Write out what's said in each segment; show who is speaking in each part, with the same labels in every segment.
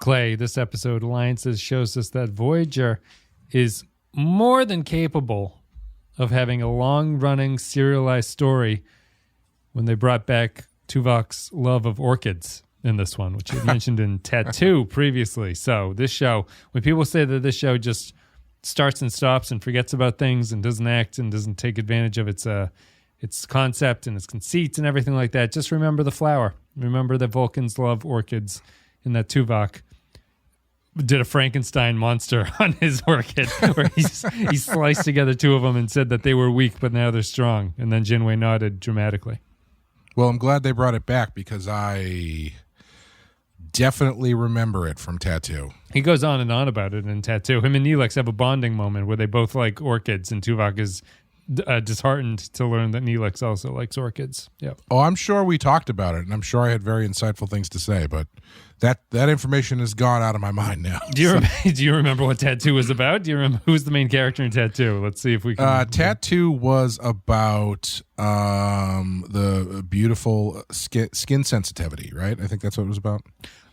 Speaker 1: Clay, this episode, Alliances, shows us that Voyager is more than capable of having a long-running serialized story when they brought back Tuvok's love of orchids in this one, which you mentioned in Tattoo previously. So this show, when people say that this show just starts and stops and forgets about things and doesn't act and doesn't take advantage of its concept and its conceit and everything like that, just remember the flower. Remember that Vulcans love orchids and that Tuvok did a Frankenstein monster on his orchid where he sliced together two of them and said that they were weak, but now they're strong. And then Janeway nodded dramatically.
Speaker 2: Well, I'm glad they brought it back because I definitely remember it from Tattoo.
Speaker 1: He goes on and on about it in Tattoo. Him and Neelix have a bonding moment where they both like orchids, and Tuvok is disheartened to learn that Neelix also likes orchids. Yep.
Speaker 2: Oh, I'm sure we talked about it, and I'm sure I had very insightful things to say, but that information has gone out of my mind now.
Speaker 1: Do you remember what Tattoo was about? Do you remember who's the main character in Tattoo? Let's see if we can.
Speaker 2: Tattoo was about the beautiful skin sensitivity, right? I think that's what it was about.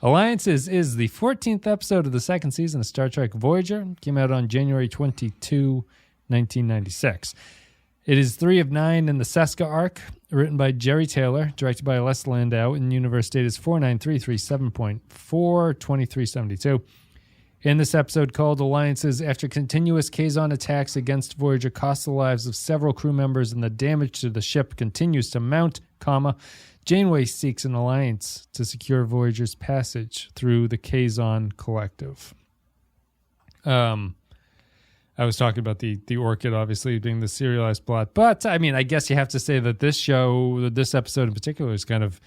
Speaker 1: Alliances is the 14th episode of the second season of Star Trek Voyager. Came out on January 22, 1996. It is 3 of 9 in the Seska arc, written by Jerry Taylor, directed by Les Landau, and universe date is 49337.42372. In this episode called Alliances, after continuous Kazon attacks against Voyager cost the lives of several crew members and the damage to the ship continues to mount, Janeway seeks an alliance to secure Voyager's passage through the Kazon Collective. I was talking about the orchid, obviously, being the serialized plot. But, I mean, I guess you have to say that this show, this episode in particular, is kind of,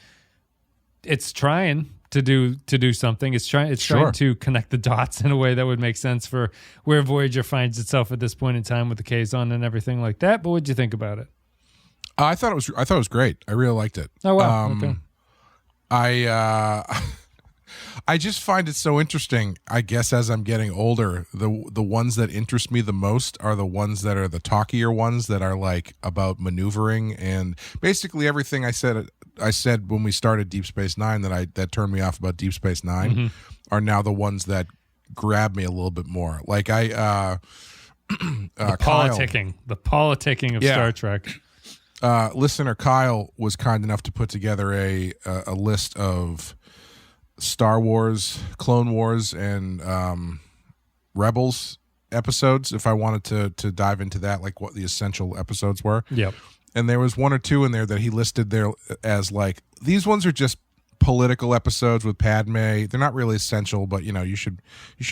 Speaker 1: it's trying to do something. It's trying to connect the dots in a way that would make sense for where Voyager finds itself at this point in time with the Kazon and everything like that. But what'd you think about it?
Speaker 2: I thought it was great. I really liked it.
Speaker 1: Oh, wow. Okay.
Speaker 2: I just find it so interesting. I guess as I'm getting older, the ones that interest me the most are the ones that are the talkier ones that are like about maneuvering, and basically everything I said when we started Deep Space Nine that turned me off about Deep Space Nine are now the ones that grab me a little bit more. Like the
Speaker 1: politicking of Star Trek.
Speaker 2: Listener Kyle was kind enough to put together a list of Star Wars, Clone Wars, and Rebels episodes, if I wanted to dive into that, like what the essential episodes were.
Speaker 1: Yep.
Speaker 2: And there was one or two in there that he listed there as like, these ones are just political episodes with Padme. They're not really essential, but you should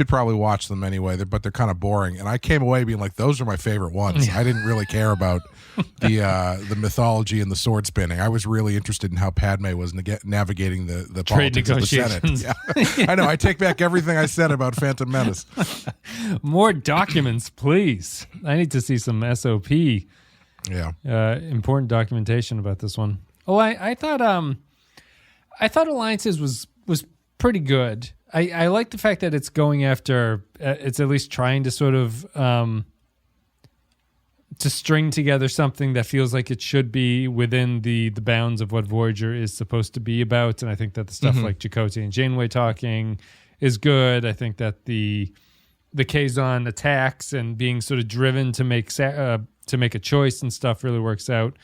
Speaker 2: probably watch them anyway. But they're kind of boring. And I came away being like, those are my favorite ones. I didn't really care about the mythology and the sword spinning. I was really interested in how Padme was navigating the
Speaker 1: trade
Speaker 2: politics of the Senate. Yeah. I know. I take back everything I said about Phantom Menace.
Speaker 1: More documents, please. I need to see some SOP.
Speaker 2: Yeah.
Speaker 1: Important documentation about this one. Oh, I thought Alliances was pretty good. I like the fact that it's going after, it's at least trying to sort of to string together something that feels like it should be within the bounds of what Voyager is supposed to be about. And I think that the stuff like Chakotay and Janeway talking is good. I think that the Kazon attacks and being sort of driven to make a choice and stuff really works out.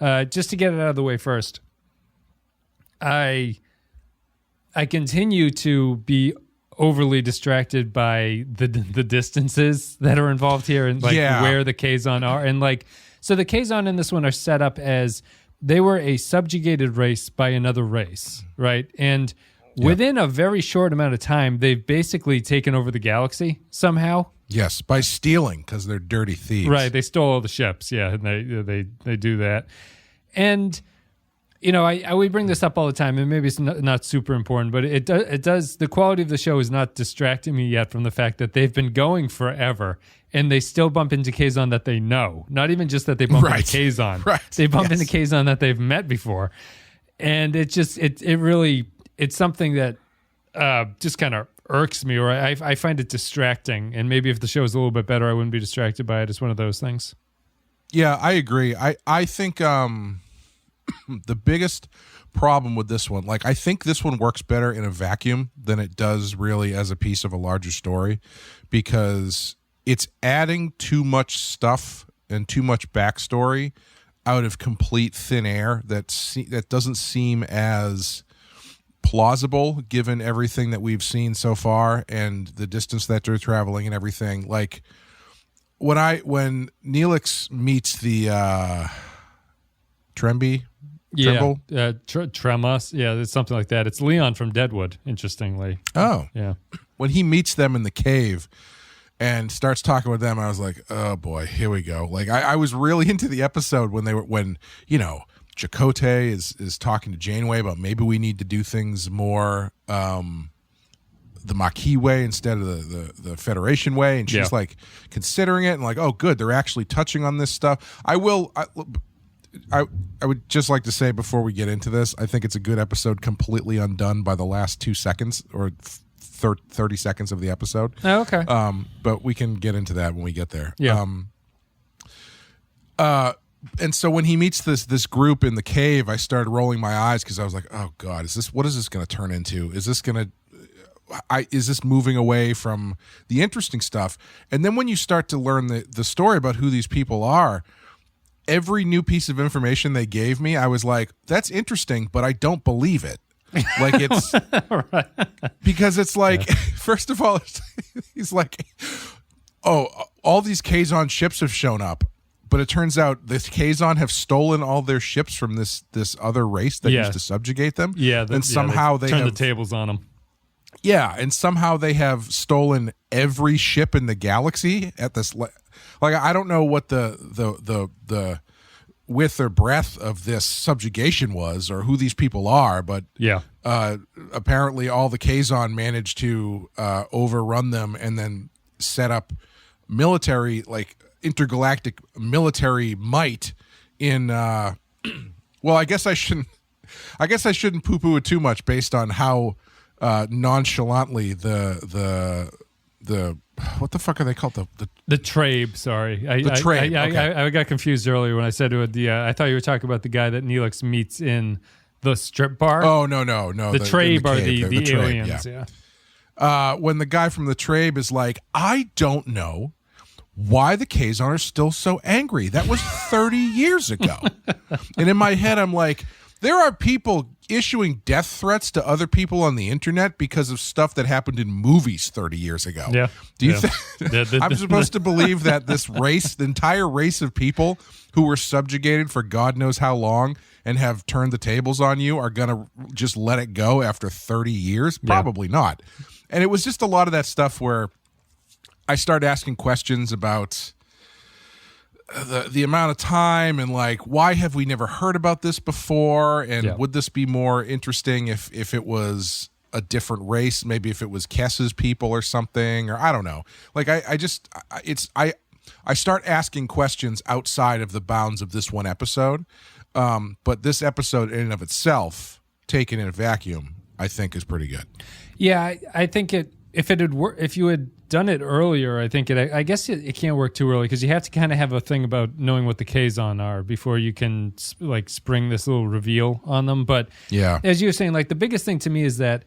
Speaker 1: Just to get it out of the way first, I continue to be overly distracted by the distances that are involved here and where the Kazon are. And so the Kazon in this one are set up as they were a subjugated race by another race, right? And within a very short amount of time, they've basically taken over the galaxy somehow.
Speaker 2: Yes, by stealing, because they're dirty thieves.
Speaker 1: Right, they stole all the ships, and they do that. And we bring this up all the time, and maybe it's not super important, but it does. The quality of the show is not distracting me yet from the fact that they've been going forever, and they still bump into Kazon that they know. Not even just that they bump into Kazon. Right. They bump into Kazon that they've met before. And it's something that just kind of irks me, or I find it distracting. And maybe if the show was a little bit better, I wouldn't be distracted by it. It's one of those things.
Speaker 2: Yeah, I agree. I think the biggest problem with this one. Like, I think this one works better in a vacuum than it does really as a piece of a larger story, because it's adding too much stuff and too much backstory out of complete thin air that doesn't seem as plausible given everything that we've seen so far and the distance that they're traveling and everything. Like, when Neelix meets the Tremby,
Speaker 1: Trimble? Tremas, it's something like that. It's Leon from Deadwood, interestingly.
Speaker 2: Oh,
Speaker 1: yeah. When
Speaker 2: he meets them in the cave and starts talking with them, I was like, oh boy, here we go. Like, I was really into the episode when Chakotay is talking to Janeway about maybe we need to do things more the Maquis way instead of the Federation way, and she's like considering it and like, oh good, they're actually touching on this stuff. I would just like to say before we get into this, I think it's a good episode, completely undone by the last 2 seconds or 30 seconds of the episode.
Speaker 1: Oh, okay.
Speaker 2: But we can get into that when we get there.
Speaker 1: Yeah.
Speaker 2: And so when he meets this group in the cave, I started rolling my eyes because I was like, oh God, what is this going to turn into? Is this moving away from the interesting stuff? And then when you start to learn the story about who these people are, every new piece of information they gave me, I was like, that's interesting, but I don't believe it. Like, it's right. Because it's like, first of all, he's like, oh, all these Kazon ships have shown up, but it turns out the Kazon have stolen all their ships from this other race that used to subjugate them.
Speaker 1: Yeah,
Speaker 2: and somehow they
Speaker 1: turned the tables on them.
Speaker 2: Yeah, and somehow they have stolen every ship in the galaxy at this. Like, I don't know what the width or breadth of this subjugation was, or who these people are, but apparently all the Kazon managed to overrun them and then set up military, like intergalactic military might in. Well, I guess I shouldn't poo-poo it too much based on how nonchalantly the what the fuck are they called?
Speaker 1: The Trabe, sorry.
Speaker 2: I
Speaker 1: got confused earlier when I said it. I thought you were talking about the guy that Neelix meets in the strip bar.
Speaker 2: Oh, no.
Speaker 1: The Trabe are the aliens,
Speaker 2: when the guy from the Trabe is like, I don't know why the Kazon are still so angry. That was 30 years ago. And in my head, I'm like, there are people issuing death threats to other people on the internet because of stuff that happened in movies 30 years ago.
Speaker 1: Yeah.
Speaker 2: Do you think I'm supposed to believe that this race, the entire race of people who were subjugated for God knows how long and have turned the tables on you, are going to just let it go after 30 years? Probably not. And it was just a lot of that stuff where I started asking questions about the amount of time and like, why have we never heard about this before? And would this be more interesting if it was a different race? Maybe if it was Kess's people or something, or I don't know. Like, I start asking questions outside of the bounds of this one episode. But this episode in and of itself, taken in a vacuum, I think is pretty good.
Speaker 1: Yeah, I think if you had done it earlier, I think I guess it can't work too early, because you have to kind of have a thing about knowing what the Kazon are before you can like spring this little reveal on them. But as you were saying, like, the biggest thing to me is that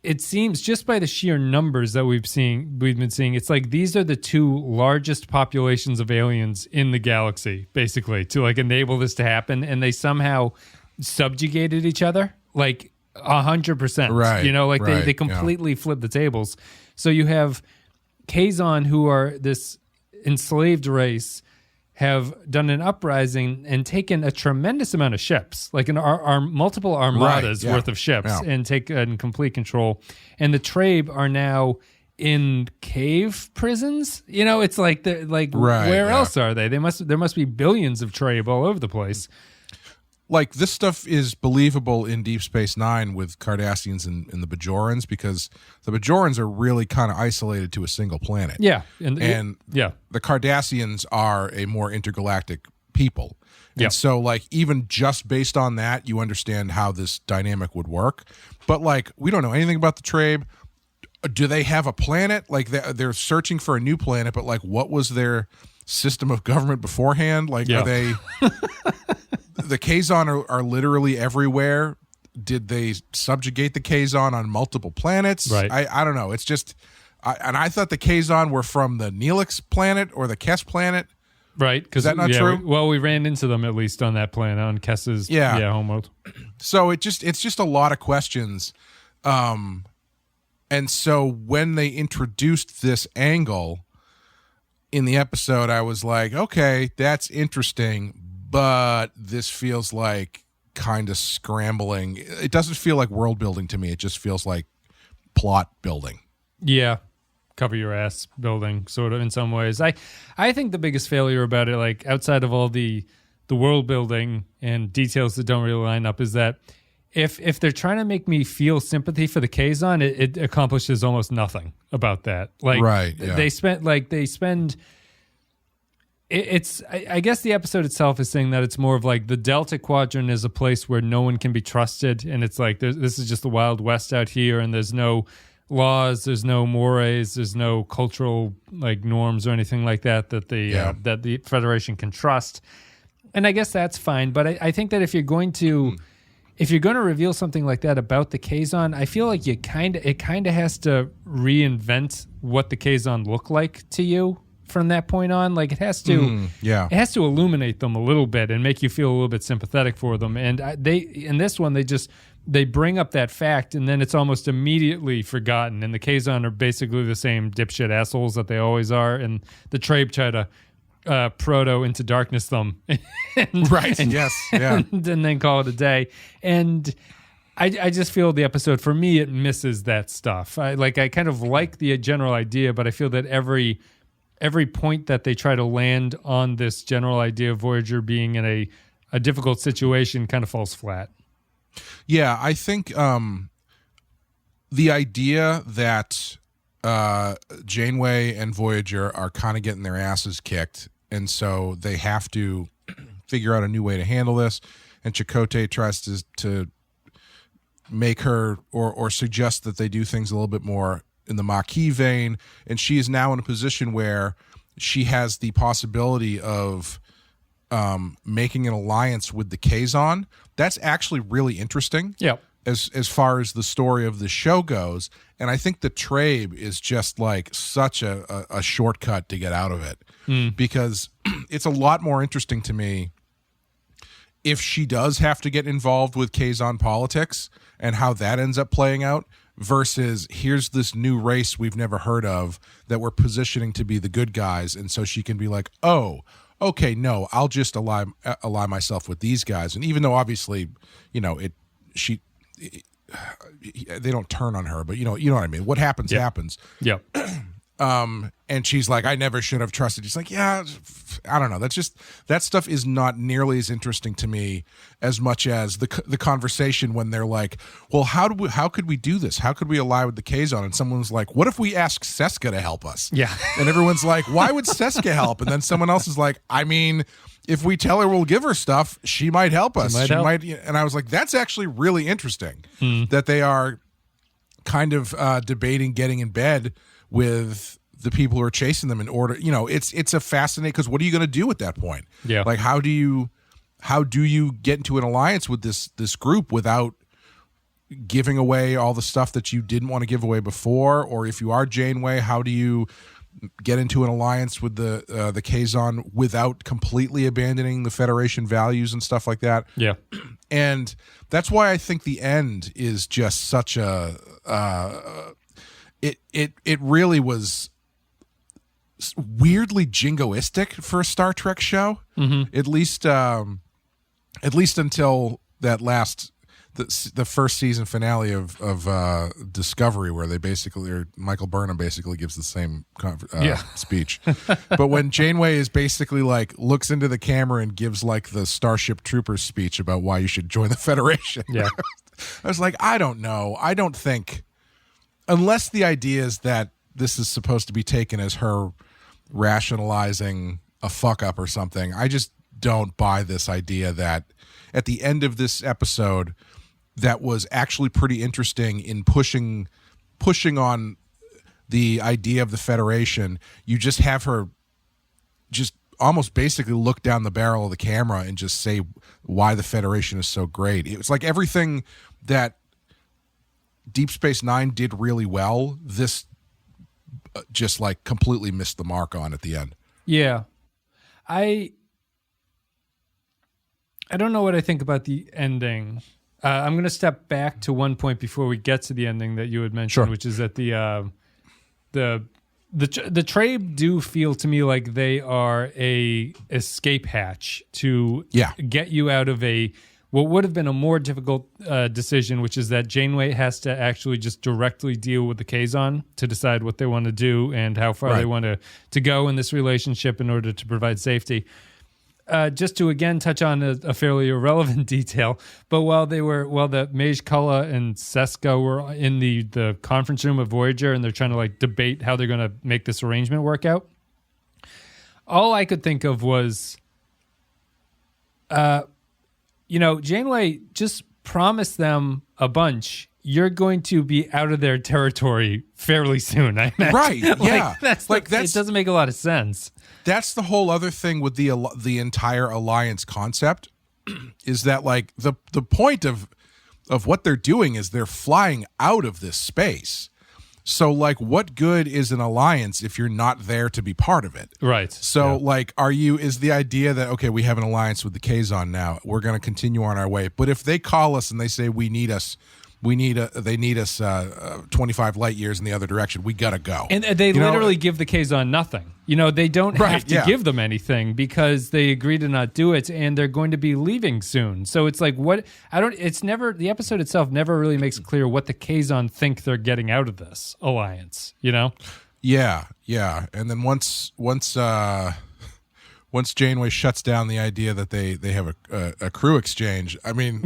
Speaker 1: it seems, just by the sheer numbers that we've been seeing, it's like these are the two largest populations of aliens in the galaxy, basically, to like enable this to happen, and they somehow subjugated each other like 100%.
Speaker 2: Right.
Speaker 1: You know, like they completely flipped the tables. So you have Kazon, who are this enslaved race, have done an uprising and taken a tremendous amount of ships, like multiple armadas worth of ships, and taken complete control. And the Trabe are now in cave prisons. You know, it's like where else are they? There must be billions of Trabe all over the place.
Speaker 2: Like, this stuff is believable in Deep Space Nine with Cardassians and the Bajorans, because the Bajorans are really kind of isolated to a single planet.
Speaker 1: Yeah.
Speaker 2: And the Cardassians are a more intergalactic people. And so, like, even just based on that, you understand how this dynamic would work. But, like, we don't know anything about the Trabe. Do they have a planet? Like, they're searching for a new planet, but, like, what was their system of government beforehand? Like, are they... The Kazon are literally everywhere. did they subjugate the Kazon on multiple planets?
Speaker 1: Right.
Speaker 2: I don't know. It's just, I thought the Kazon were from the Neelix planet or the Kess planet.
Speaker 1: Right.
Speaker 2: Is that not true?
Speaker 1: We ran into them at least on that planet, on Kess's homeworld.
Speaker 2: So it's just a lot of questions. And so when they introduced this angle in the episode, I was like, okay, that's interesting, but this feels like kind of scrambling. It doesn't feel like world building to me. It just feels like plot building.
Speaker 1: Yeah. Cover your ass building, sort of, in some ways. I think the biggest failure about it, like outside of all the world building and details that don't really line up, is that if they're trying to make me feel sympathy for the Kazon, it accomplishes almost nothing about that. Like,
Speaker 2: right, yeah.
Speaker 1: they spend. I guess the episode itself is saying that it's more of like the Delta Quadrant is a place where no one can be trusted, and it's like this is just the Wild West out here, and there's no laws, there's no mores, there's no cultural like norms or anything like that that the Federation can trust. And I guess that's fine, but I think that if you're going to reveal something like that about the Kazon, I feel like it kind of has to reinvent what the Kazon look like to you from that point on. Like it has to illuminate them a little bit and make you feel a little bit sympathetic for them. And in this one they bring up that fact and then it's almost immediately forgotten. And the Kazon are basically the same dipshit assholes that they always are. And the Trabe try to proto into darkness them.
Speaker 2: Right. Yes. Yeah.
Speaker 1: And then call it a day. And I just feel the episode, for me, it misses that stuff. I kind of like the general idea, but I feel that every point that they try to land on this general idea of Voyager being in a difficult situation kind of falls flat.
Speaker 2: Yeah, I think the idea that Janeway and Voyager are kind of getting their asses kicked, and so they have to figure out a new way to handle this, and Chakotay tries to make her or suggest that they do things a little bit more in the Maquis vein, and she is now in a position where she has the possibility of making an alliance with the Kazon. That's actually really interesting.
Speaker 1: Yeah.
Speaker 2: As far as the story of the show goes, and I think the Trabe is just like such a shortcut to get out of it, because it's a lot more interesting to me if she does have to get involved with Kazon politics and how that ends up playing out, versus here's this new race we've never heard of that we're positioning to be the good guys, and so she can be like, oh, okay, no, I'll just ally myself with these guys. And even though obviously, they don't turn on her, but you know what I mean? What happens, happens.
Speaker 1: Yeah.
Speaker 2: And she's like, I never should have trusted. She's like, yeah, I don't know. That stuff is not nearly as interesting to me as much as the conversation when they're like, well, how could we do this? How could we ally with the Kazon? And someone's like, what if we ask Seska to help us?
Speaker 1: Yeah.
Speaker 2: And everyone's like, why would Seska help? And then someone else is like, I mean, if we tell her we'll give her stuff, she might help us. She might. And I was like, that's actually really interesting that they are kind of debating getting in bed with the people who are chasing them in order, it's a fascinating, because what are you going to do at that point?
Speaker 1: Yeah.
Speaker 2: Like, how do you get into an alliance with this group without giving away all the stuff that you didn't want to give away before? Or if you are Janeway, how do you get into an alliance with the Kazon without completely abandoning the Federation values and stuff like that?
Speaker 1: Yeah.
Speaker 2: And that's why I think the end is just such a it really was weirdly jingoistic for a Star Trek show. Mm-hmm. At least until that the first season finale of Discovery, where Michael Burnham basically gives the same speech. But when Janeway is basically like looks into the camera and gives like the Starship Troopers speech about why you should join the Federation.
Speaker 1: Yeah.
Speaker 2: I was like, I don't know. I don't think, unless the idea is that this is supposed to be taken as her rationalizing a fuck up or something, I just don't buy this idea that at the end of this episode that was actually pretty interesting in pushing on the idea of the Federation, you just have her just almost basically look down the barrel of the camera and just say why the Federation is so great. It was like everything that Deep Space Nine did really well, this just like completely missed the mark on at the end.
Speaker 1: Yeah. I don't know what I think about the ending. I'm going to step back to one point before we get to the ending that you had mentioned,
Speaker 2: Sure.
Speaker 1: which is that the Trabe do feel to me like they are a escape hatch to get you out of what would have been a more difficult decision, which is that Janeway has to actually just directly deal with the Kazon to decide what they want to do and how far they want to go in this relationship in order to provide safety. Just to again touch on a fairly irrelevant detail, but while the Mage Kula and Seska were in the conference room of Voyager and they're trying to like debate how they're going to make this arrangement work out, all I could think of was, Janeway just promised them a bunch. You're going to be out of their territory fairly soon. I imagine.
Speaker 2: Right? Yeah.
Speaker 1: It doesn't make a lot of sense.
Speaker 2: That's the whole other thing with the entire alliance concept, is that like the point of what they're doing is they're flying out of this space. So like, what good is an alliance if you're not there to be part of it?
Speaker 1: Right.
Speaker 2: So like, is the idea that, okay, we have an alliance with the Kazon now, we're going to continue on our way. But if they call us and they say they need us 25 light years in the other direction, we got to go.
Speaker 1: And they literally give the Kazon nothing. They don't have to give them anything because they agree to not do it, and they're going to be leaving soon. So it's like, the episode itself never really makes it clear what the Kazon think they're getting out of this alliance,
Speaker 2: Yeah. And then once Janeway shuts down the idea that they have a crew exchange, I mean,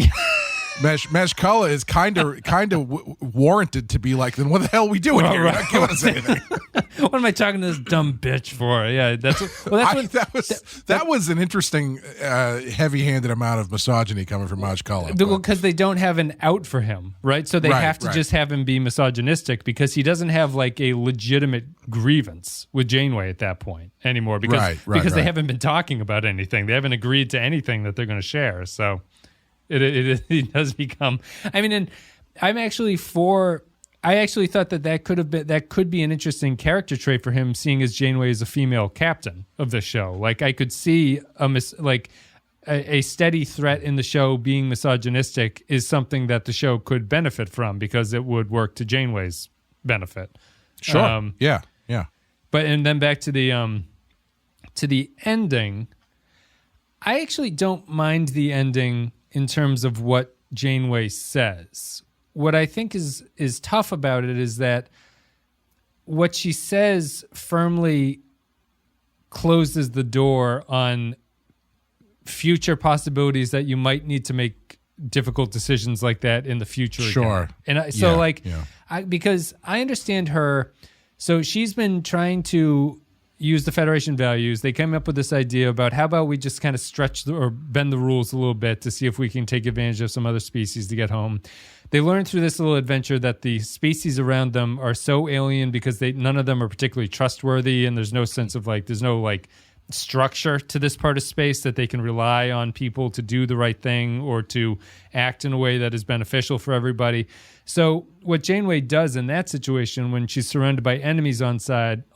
Speaker 2: Kula is kind of warranted to be like, then what the hell are we doing here? I can't want to say anything.
Speaker 1: What am I talking to this dumb bitch for? Yeah,
Speaker 2: that was an interesting, heavy-handed amount of misogyny coming from Kula.
Speaker 1: Because they don't have an out for him, right? So they have to just have him be misogynistic because he doesn't have like a legitimate grievance with Janeway at that point anymore because they haven't been talking about anything. They haven't agreed to anything that they're going to share. So it does become. I mean, and I actually thought that could be an interesting character trait for him, seeing as Janeway is a female captain of the show. Like I could see a steady threat in the show being misogynistic is something that the show could benefit from because it would work to Janeway's benefit.
Speaker 2: Sure. Yeah.
Speaker 1: But and then back to the ending. I actually don't mind the ending in terms of what Janeway says. What I think is tough about it is that what she says firmly closes the door on future possibilities that you might need to make difficult decisions like that in the future.
Speaker 2: Sure.
Speaker 1: Again. And because I understand her. So she's been trying to use the Federation values. They came up with this idea about how about we just kind of stretch or bend the rules a little bit to see if we can take advantage of some other species to get home. They learned through this little adventure that the species around them are so alien because none of them are particularly trustworthy, and there's no sense of there's no structure to this part of space that they can rely on people to do the right thing or to act in a way that is beneficial for everybody. So what Janeway does in that situation when she's surrounded by enemies on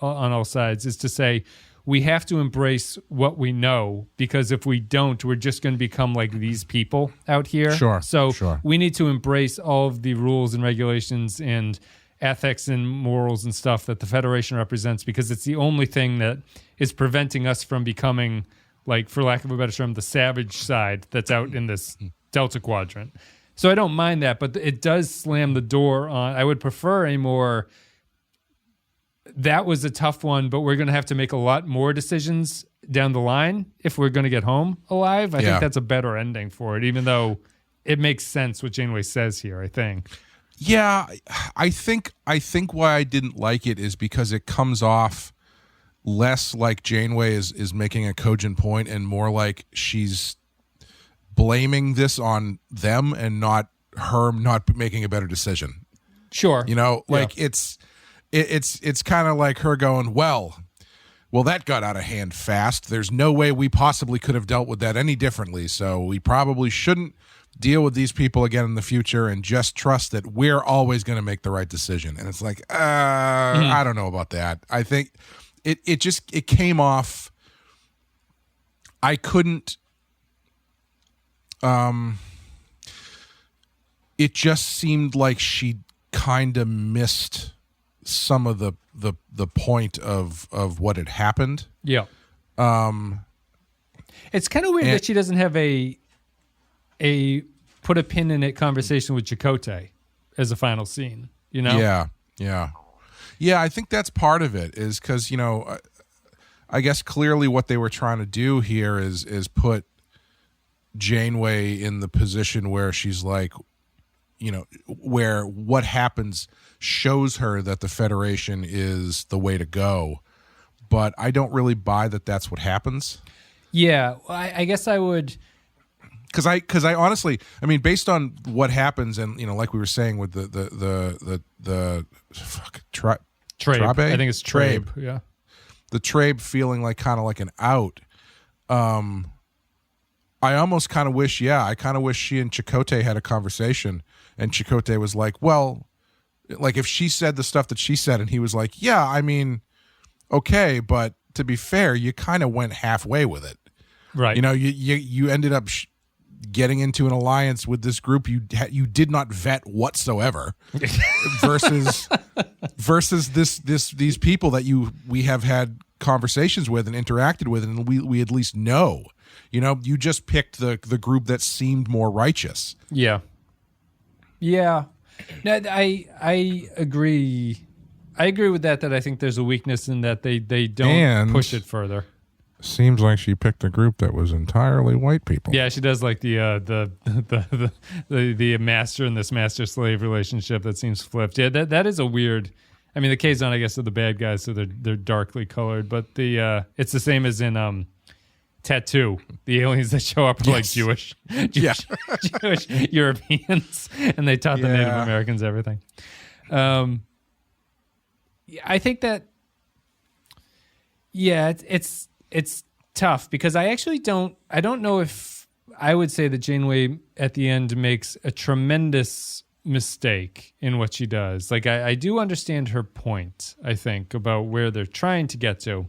Speaker 1: all sides is to say, we have to embrace what we know, because if we don't, we're just going to become like these people out here.
Speaker 2: Sure.
Speaker 1: So we need to embrace all of the rules and regulations and ethics and morals and stuff that the Federation represents, because it's the only thing that is preventing us from becoming, like, for lack of a better term, the savage side that's out in this Delta Quadrant. So I don't mind that, but it does slam the door on. I would prefer a more, that was a tough one, but we're going to have to make a lot more decisions down the line if we're going to get home alive. I think that's a better ending for it, even though it makes sense what Janeway says here, I think.
Speaker 2: Yeah, I think why I didn't like it is because it comes off less like Janeway is making a cogent point and more like she's blaming this on them and not her not making a better decision.
Speaker 1: Sure.
Speaker 2: It's kind of like her going, well, that got out of hand fast. There's no way we possibly could have dealt with that any differently. So we probably shouldn't deal with these people again in the future and just trust that we're always going to make the right decision. And it's like, I don't know about that. I think it came off. I couldn't. It just seemed like she kind of missed some of the point of what had happened.
Speaker 1: Yeah. It's kind of weird that she doesn't have a put a pin in it conversation with Chakotay as a final scene, you know?
Speaker 2: Yeah. I think that's part of it, is because, you know, I guess clearly what they were trying to do here is put Janeway in the position where she's like, you know, where what happens shows her that the Federation is the way to go. But I don't really buy that that's what happens. Yeah,
Speaker 1: I guess I would.
Speaker 2: Because I honestly, I mean, based on what happens, and you know, like we were saying with the
Speaker 1: Trabe. I think it's Trabe. Yeah,
Speaker 2: the Trabe feeling like kind of like an out. I almost kind of wish, I kind of wish she and Chakotay had a conversation, and Chakotay was like, well, like if she said the stuff that she said, and he was like, yeah, I mean, okay, but to be fair, you kind of went halfway with it,
Speaker 1: right?
Speaker 2: You know, you ended up getting into an alliance with this group you did not vet whatsoever, versus these people that we have had conversations with and interacted with, and we at least know. You know, you just picked the group that seemed more righteous.
Speaker 1: Yeah. No, I agree. I agree with that. That I think there's a weakness in that they don't push it further.
Speaker 2: Seems like she picked a group that was entirely white people.
Speaker 1: Yeah, she does like the master and this master slave relationship that seems flipped. Yeah, that is a weird. I mean, the Kazon, I guess, are the bad guys, so they're darkly colored. But it's the same as in Tattoo. The aliens that show up are like Jewish Europeans, and they taught the Native Americans everything. I think that. Yeah, it's tough because I actually don't know if I would say that Janeway at the end makes a tremendous mistake in what she does. Like I do understand her point, I think, about where they're trying to get to.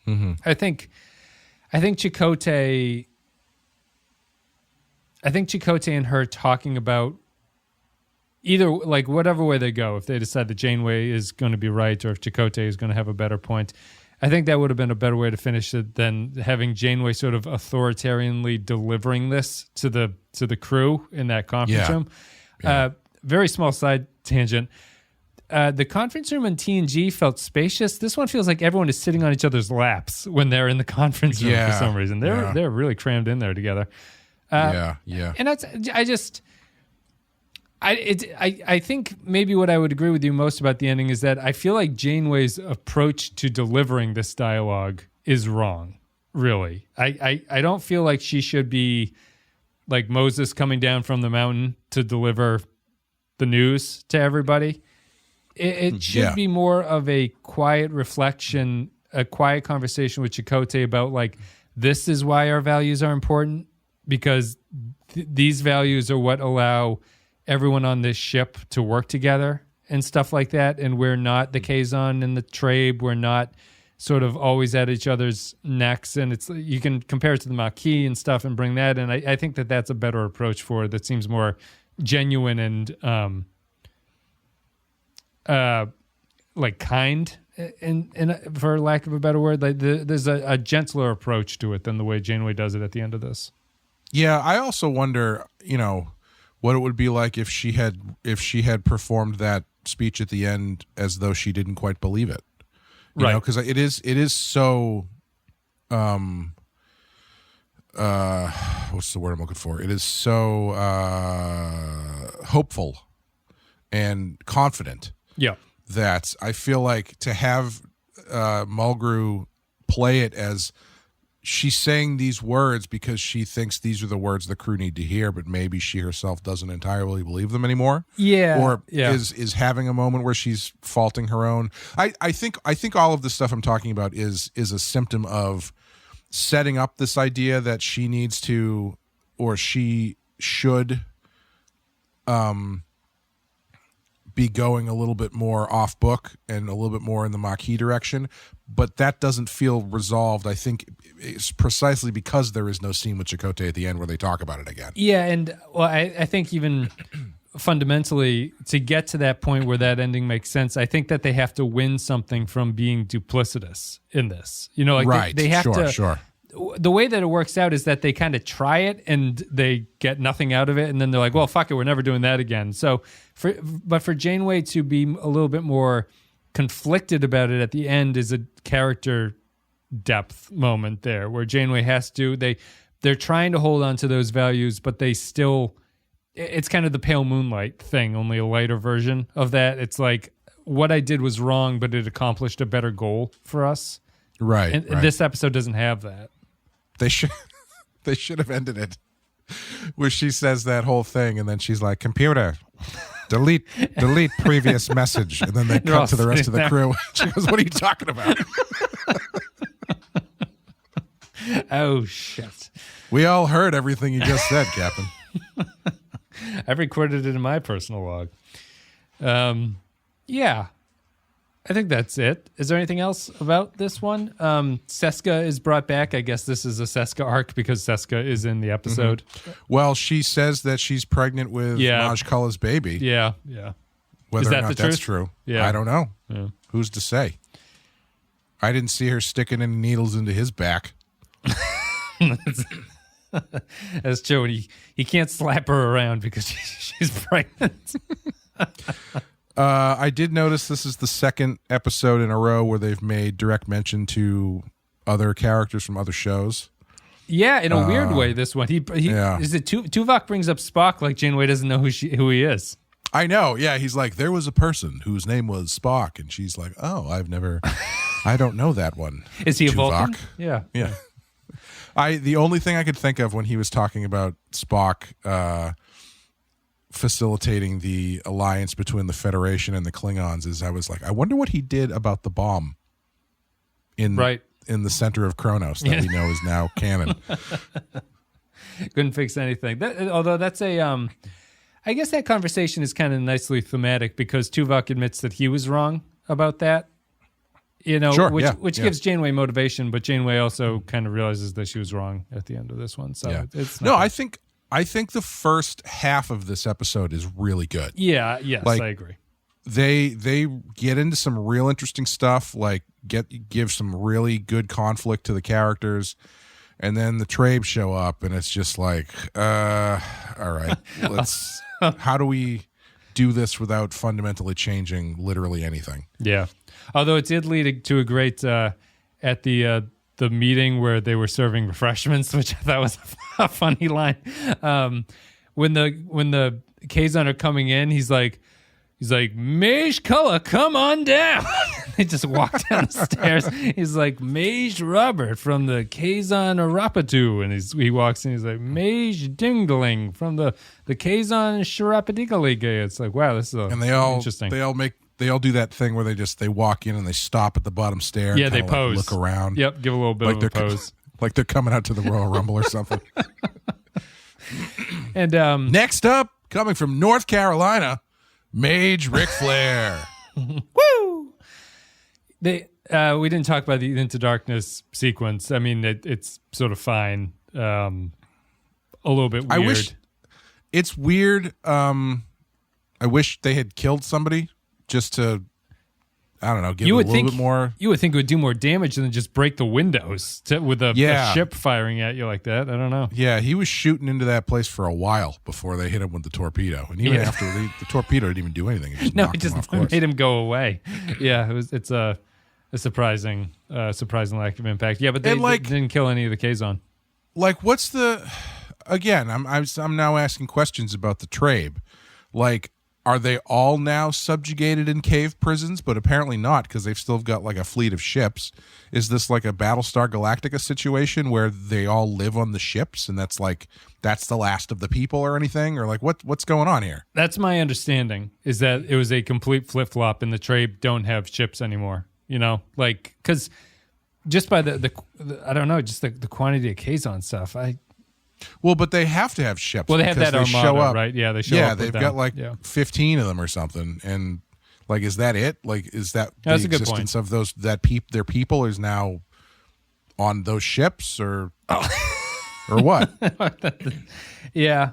Speaker 2: Mm-hmm.
Speaker 1: I think Chakotay and her talking about either, like, whatever way they go, if they decide that Janeway is going to be right or if Chakotay is going to have a better point, I think that would have been a better way to finish it than having Janeway sort of authoritarianly delivering this to the crew in that conference room. Yeah. Very small side tangent. The conference room in TNG felt spacious. This one feels like everyone is sitting on each other's laps when they're in the conference room for some reason. They're really crammed in there together. And I think maybe what I would agree with you most about the ending is that I feel like Janeway's approach to delivering this dialogue is wrong, really. I don't feel like she should be like Moses coming down from the mountain to deliver the news to everybody. It should be more of a quiet reflection, a quiet conversation with Chakotay about, like, this is why our values are important, because these values are what allow everyone on this ship to work together and stuff like that. And we're not the Kazon and the Trabe. We're not sort of always at each other's necks. And it's, you can compare it to the Maquis and stuff and bring that in. I think that that's a better approach for it that seems more genuine and like kind, and for lack of a better word, like there's a gentler approach to it than the way Janeway does it at the end of this.
Speaker 2: Yeah, I also wonder, you know, what it would be like if she had performed that speech at the end as though she didn't quite believe it, you know, because it is so what's the word I'm looking for? It is so hopeful and confident.
Speaker 1: Yeah,
Speaker 2: that I feel like to have Mulgrew play it as she's saying these words because she thinks these are the words the crew need to hear, but maybe she herself doesn't entirely believe them anymore.
Speaker 1: Yeah,
Speaker 2: or is having a moment where she's faulting her own. I think all of this stuff I'm talking about is a symptom of setting up this idea that she needs to, or she should be going a little bit more off book and a little bit more in the Maquis direction, but that doesn't feel resolved. I think it's precisely because there is no scene with Chakotay at the end where they talk about it again.
Speaker 1: Yeah, and well, I think even fundamentally, to get to that point where that ending makes sense, I think that they have to win something from being duplicitous in this. You know, like
Speaker 2: right.
Speaker 1: they have to.
Speaker 2: Sure.
Speaker 1: The way that it works out is that they kind of try it and they get nothing out of it, and then they're like, "Well, fuck it, we're never doing that again." So, for Janeway to be a little bit more conflicted about it at the end is a character depth moment there, where Janeway has to they're trying to hold on to those values, but they still. It's kind of the pale moonlight thing, only a lighter version of that. It's like what I did was wrong, but it accomplished a better goal for us.
Speaker 2: Right.
Speaker 1: And this episode doesn't have that.
Speaker 2: They should have ended it where she says that whole thing, and then she's like, "Computer, delete previous message," and then they cut to the rest of the crew. She goes, "What are you talking about?"
Speaker 1: Oh shit!
Speaker 2: We all heard everything you just said, Captain.
Speaker 1: I've recorded it in my personal log. Yeah. I think that's it. Is there anything else about this one? Seska is brought back. I guess this is a Seska arc because Seska is in the episode.
Speaker 2: Mm-hmm. Well, she says that she's pregnant with Maj Kulla's baby.
Speaker 1: Yeah.
Speaker 2: Whether
Speaker 1: is that
Speaker 2: or not
Speaker 1: the
Speaker 2: that's
Speaker 1: truth?
Speaker 2: true,
Speaker 1: Yeah.
Speaker 2: I don't know.
Speaker 1: Yeah.
Speaker 2: Who's to say? I didn't see her sticking any needles into his back.
Speaker 1: That's true. And he can't slap her around because she's pregnant.
Speaker 2: I did notice this is the second episode in a row where they've made direct mention to other characters from other shows.
Speaker 1: Yeah, in a weird way. This one,
Speaker 2: Yeah.
Speaker 1: Is it Tuvok brings up Spock like Janeway doesn't know who he is.
Speaker 2: I know. Yeah, he's like, there was a person whose name was Spock, and she's like, oh, I don't know that one.
Speaker 1: Is he a
Speaker 2: Tuvok.
Speaker 1: Vulcan? Yeah.
Speaker 2: The only thing I could think of when he was talking about Spock facilitating the alliance between the Federation and the Klingons is I was like, I wonder what he did about the bomb in the center of Kronos that we know is now canon.
Speaker 1: Couldn't fix anything. Although that's I guess that conversation is kind of nicely thematic because Tuvok admits that he was wrong about that. You know,
Speaker 2: sure,
Speaker 1: which gives Janeway motivation, but Janeway also kind of realizes that she was wrong at the end of this one. So it's not
Speaker 2: I think the first half of this episode is really good.
Speaker 1: Yeah, yes,
Speaker 2: like,
Speaker 1: I agree.
Speaker 2: They get into some real interesting stuff, like give some really good conflict to the characters, and then the Trabe show up, and it's just like, all right, let's. How do we do this without fundamentally changing literally anything? Yeah.
Speaker 1: Although it did lead to a great at the meeting where they were serving refreshments, which I thought was a funny line. When the Kazon are coming in, he's like, Maj Kulla, come on down. They just walk down the stairs. He's like, Maj Robert from the Kazon Arapatu. And he walks in, he's like, Maj Dingling from the Kazon Sharapadikaliga. It's like, wow, this is interesting.
Speaker 2: They all do that thing where they walk in and they stop at the bottom stair.
Speaker 1: Yeah, they pose.
Speaker 2: Look around.
Speaker 1: Yep, give a little bit of a pose.
Speaker 2: Like they're coming out to the Royal Rumble or something.
Speaker 1: And
Speaker 2: next up, coming from North Carolina, Mage Ric Flair.
Speaker 1: Woo! We didn't talk about the Into Darkness sequence. I mean, it's sort of fine. A little bit weird.
Speaker 2: I wish it's weird. I wish they had killed somebody just to, I don't know, give it a little bit more.
Speaker 1: You would think it would do more damage than just break the windows with a ship firing at you like that. I don't know.
Speaker 2: Yeah, he was shooting into that place for a while before they hit him with the torpedo. And even after the torpedo didn't even do anything. It just
Speaker 1: made him go away. Yeah, it's a surprising lack of impact. Yeah, but they didn't kill any of the Kazon.
Speaker 2: Like, what's the... Again, I'm now asking questions about the Trabe. Like, are they all now subjugated in cave prisons? But apparently not, because they've still got like a fleet of ships. Is this like a Battlestar Galactica situation where they all live on the ships and that's the last of the people or anything? Or like what's going on here?
Speaker 1: That's my understanding, is that it was a complete flip-flop and the Trabe don't have ships anymore. You know, like, because just by the I don't know, just the quantity of Kazon stuff,
Speaker 2: Well, but they have to have ships.
Speaker 1: Well, they have that
Speaker 2: they
Speaker 1: armada,
Speaker 2: show up,
Speaker 1: right? Yeah, they show up.
Speaker 2: Yeah, they've got like 15 of them or something, and like, is that it? Like, is that
Speaker 1: That's
Speaker 2: the
Speaker 1: a good
Speaker 2: existence
Speaker 1: point.
Speaker 2: of those their people is now on those ships, or or what?
Speaker 1: Yeah.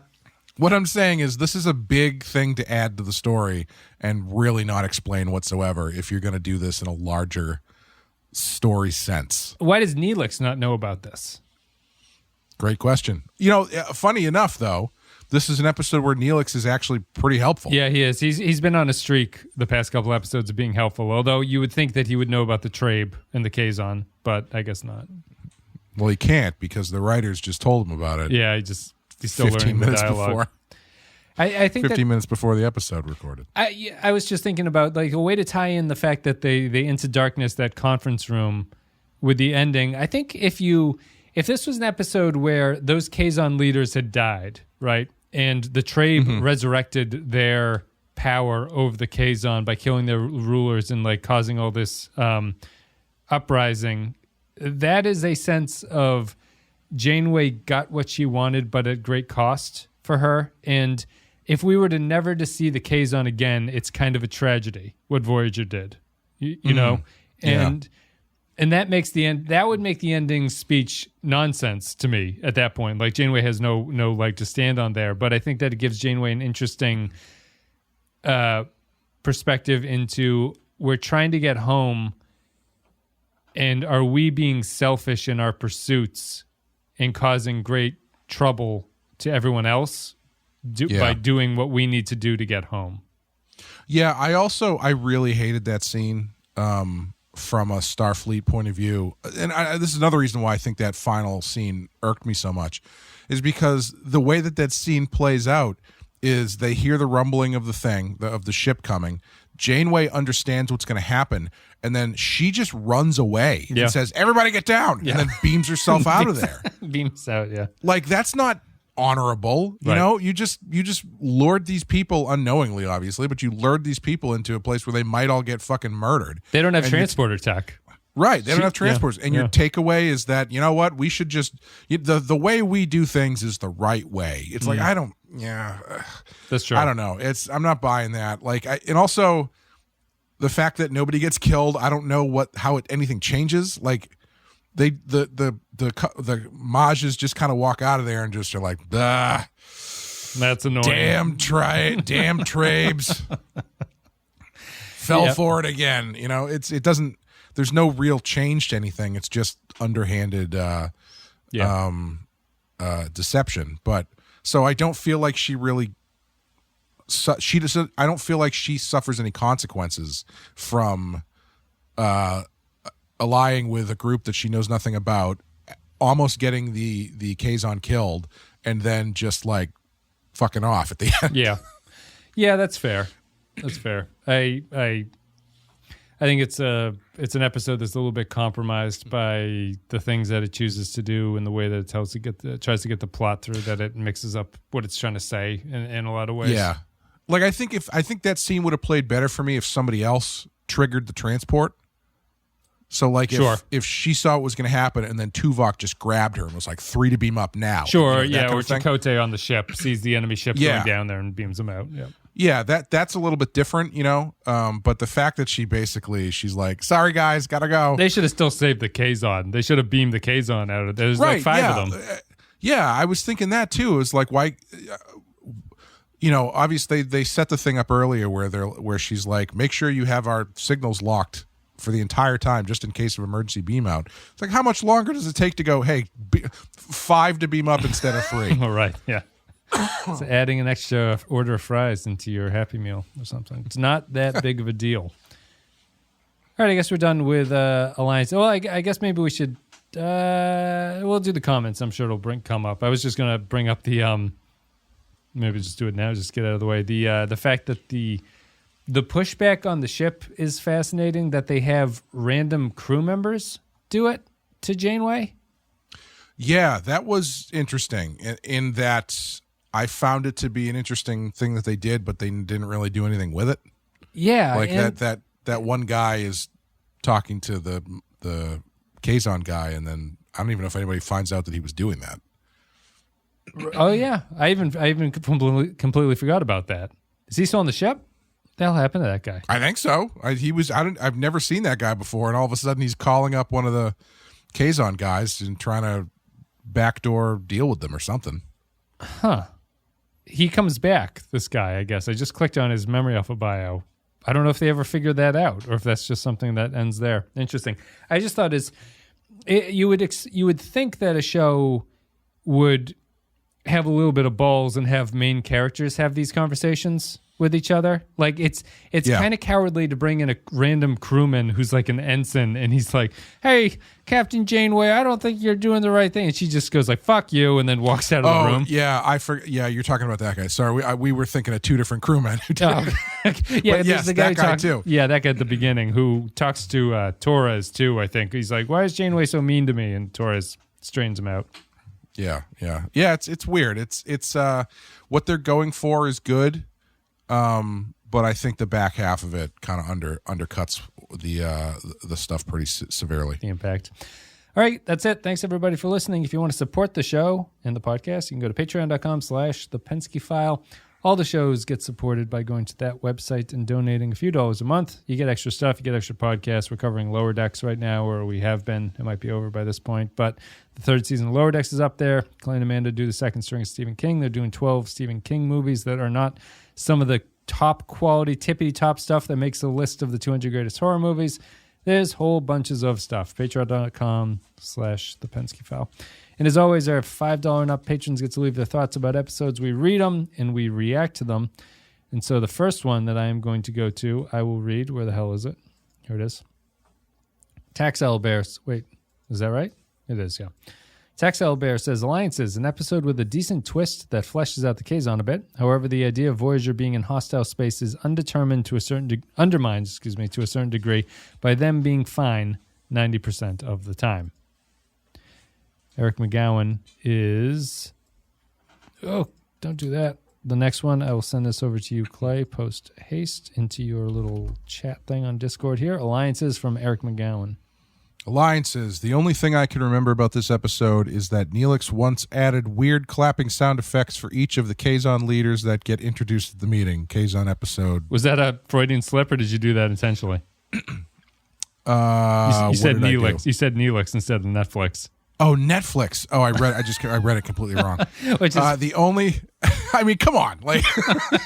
Speaker 2: What I'm saying is, this is a big thing to add to the story and really not explain whatsoever if you're going to do this in a larger story sense.
Speaker 1: Why does Neelix not know about this?
Speaker 2: Great question. You know, funny enough, though, this is an episode where Neelix is actually pretty helpful.
Speaker 1: Yeah, he is. He's been on a streak the past couple episodes of being helpful, although you would think that he would know about the Trabe and the Kazon, but I guess not.
Speaker 2: Well, he can't because the writers just told him about it.
Speaker 1: Yeah, he's still
Speaker 2: 15
Speaker 1: learning the
Speaker 2: minutes
Speaker 1: dialogue.
Speaker 2: before.
Speaker 1: I think
Speaker 2: 15 minutes before the episode recorded.
Speaker 1: I was just thinking about like a way to tie in the fact that they Into Darkness, that conference room with the ending. I think if this was an episode where those Kazon leaders had died, right, and the Trabe resurrected their power over the Kazon by killing their rulers and like causing all this uprising, that is a sense of Janeway got what she wanted, but at great cost for her. And if we were to never to see the Kazon again, it's kind of a tragedy what Voyager did, you know, and that makes that would make the ending speech nonsense to me at that point. Like Janeway has no leg to stand on there, but I think that it gives Janeway an interesting perspective into we're trying to get home, and are we being selfish in our pursuits and causing great trouble to everyone else by doing what we need to do to get home.
Speaker 2: Yeah, I really hated that scene from a Starfleet point of view. And this is another reason why I think that final scene irked me so much, is because the way that scene plays out is they hear the rumbling of the ship coming. Janeway understands what's going to happen, and then she just runs away and says, "Everybody get down," and then beams herself out of there.
Speaker 1: Beams out, yeah.
Speaker 2: Like, that's not honorable, you know. You just lured these people unknowingly, obviously, but you lured these people into a place where they might all get fucking murdered.
Speaker 1: They don't have transporter tech.
Speaker 2: Right, they don't have transporters, and your takeaway is that, you know what, we should just the way we do things is the right way. It's like, I don't,
Speaker 1: that's true.
Speaker 2: I don't know. I'm not buying that. Like, and also the fact that nobody gets killed. I don't know how anything changes. Like, the Mages just kind of walk out of there and just are like, "Duh,
Speaker 1: that's annoying.
Speaker 2: Damn Trabes fell for it again." You know, it doesn't. There's no real change to anything. It's just underhanded deception. But so I don't feel like she really. I don't feel like she suffers any consequences from allying with a group that she knows nothing about, almost getting the Kazon killed, and then just like fucking off at the end.
Speaker 1: Yeah, that's fair. That's fair. I think it's an episode that's a little bit compromised by the things that it chooses to do and the way that it tries to get the plot through, that it mixes up what it's trying to say in a lot of ways.
Speaker 2: Yeah. Like, I think that scene would have played better for me if somebody else triggered the transport. So like if she saw what was going to happen and then Tuvok just grabbed her and was like, 3 to beam up now.
Speaker 1: Sure,
Speaker 2: you know,
Speaker 1: or Chakotay on the ship sees the enemy ship going down there and beams them out. Yeah.
Speaker 2: Yeah, that's a little bit different, you know. But the fact that she's like, "Sorry guys, gotta go."
Speaker 1: They should have still saved the Kazon. They should have beamed the Kazon out of it. There's like 5 of them.
Speaker 2: Yeah, I was thinking that too. It was like, why? You know, obviously they set the thing up earlier where she's like, "Make sure you have our signals locked for the entire time, just in case of emergency beam out." It's like, how much longer does it take to go? Hey, 5 to beam up instead of 3.
Speaker 1: All right, yeah. It's adding an extra order of fries into your Happy Meal or something. It's not that big of a deal. All right, I guess we're done with Alliance. Well, I guess maybe we should. We'll do the comments. I'm sure it'll come up. I was just gonna bring up the maybe just do it now. Just get out of the way. The fact that the pushback on the ship is fascinating. That they have random crew members do it to Janeway.
Speaker 2: Yeah, that was interesting. In that, I found it to be an interesting thing that they did, but they didn't really do anything with it.
Speaker 1: Yeah,
Speaker 2: like that one guy is talking to the Kazon guy, and then I don't even know if anybody finds out that he was doing that.
Speaker 1: Oh yeah, I even completely forgot about that. Is he still on the ship? What the hell happened to that guy?
Speaker 2: I think so. I've never seen that guy before, and all of a sudden he's calling up one of the Kazon guys and trying to backdoor deal with them or something.
Speaker 1: Huh. He comes back, this guy, I guess. I just clicked on his Memory Alpha bio. I don't know if they ever figured that out or if that's just something that ends there. Interesting. I just thought you would think that a show would have a little bit of balls and have main characters have these conversations with each other. Like it's kind of cowardly to bring in a random crewman who's like an ensign and he's like, "Hey, Captain Janeway, I don't think you're doing the right thing," and she just goes like, "Fuck you," and then walks out of the room.
Speaker 2: Yeah, you're talking about that guy. Sorry, we were thinking of two different crewmen.
Speaker 1: Yeah,
Speaker 2: yes,
Speaker 1: the guy
Speaker 2: too.
Speaker 1: Yeah, that guy at the beginning who talks to Torres too. I think he's like, "Why is Janeway so mean to me?" And Torres straightens him out.
Speaker 2: Yeah. It's weird. It's what they're going for is good. But I think the back half of it kind of undercuts the stuff pretty severely.
Speaker 1: The impact. All right, that's it. Thanks everybody for listening. If you want to support the show and the podcast, you can go to patreon.com/the Pensky File. All the shows get supported by going to that website and donating a few dollars a month. You get extra stuff. You get extra podcasts. We're covering Lower Decks right now, or we have been. It might be over by this point, but the third season of Lower Decks is up there. Clay and Amanda do the second string of Stephen King. They're doing 12 Stephen King movies that are not some of the top quality, tippity top stuff that makes a list of the 200 greatest horror movies. There's whole bunches of stuff. Patreon.com/the Pensky File. And as always, our $5 and up patrons get to leave their thoughts about episodes. We read them and we react to them. And so the first one that I am going to go to, I will read. Where the hell is it? Here it is. Taxel Bears. Wait, is that right? It is, yeah. Taxel Bear says, Alliances, an episode with a decent twist that fleshes out the Kazon a bit. However, the idea of Voyager being in hostile space is undermined to a certain degree by them being fine 90% of the time. Eric McGowan is... Oh, don't do that. The next one, I will send this over to you, Clay, post haste into your little chat thing on Discord here. Alliances from Eric McGowan.
Speaker 2: Alliances. The only thing I can remember about this episode is that Neelix once added weird clapping sound effects for each of the Kazon leaders that get introduced at the meeting. Kazon episode.
Speaker 1: Was that a Freudian slip, or did you do that intentionally? You said Neelix. You said Neelix instead of Netflix.
Speaker 2: Oh, Netflix. Oh, I read it completely wrong.
Speaker 1: Which is
Speaker 2: the only. I mean, come on, like